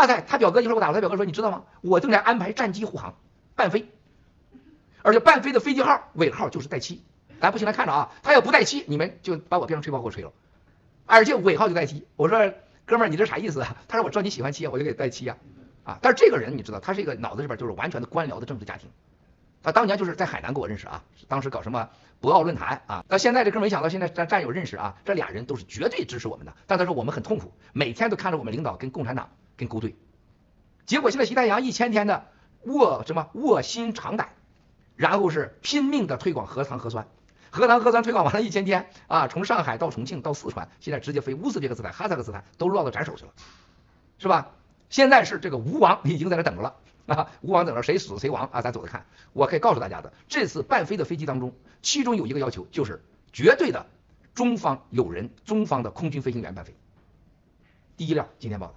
哇塞，他表哥一会儿给我打了，他表哥说你知道吗？我正在安排战机护航，伴飞，而且伴飞的飞机号尾号就是带7。咱不信来看着啊，他要不带7，你们就把我变成吹炮给我吹了，而且尾号就带7。我说哥们儿，你这啥意思啊？他说我知道你喜欢7，我就给带7呀。但是这个人你知道，他是一个脑子里边就是完全的官僚的政治家庭。他当年就是在海南跟我认识啊，当时搞什么博鳌论坛啊。到现在这哥们没想到现在战友认识啊，这俩人都是绝对支持我们的。但他说我们很痛苦，每天都看着我们领导跟共产党跟勾兑。结果现在习太阳1000天的卧薪尝胆，然后是拼命的推广核糖核酸。核糖核酸推广完了1000天啊，从上海到重庆到四川，现在直接飞乌兹别克斯坦、哈萨克斯坦都落到咱手去了，是吧？现在是这个吴王已经在那等着了啊，吴王等着谁死谁亡啊，咱走着看。我可以告诉大家的，这次伴飞的飞机当中，其中有一个要求就是绝对的中方有人，中方的空军飞行员伴飞。第一辆今天报的。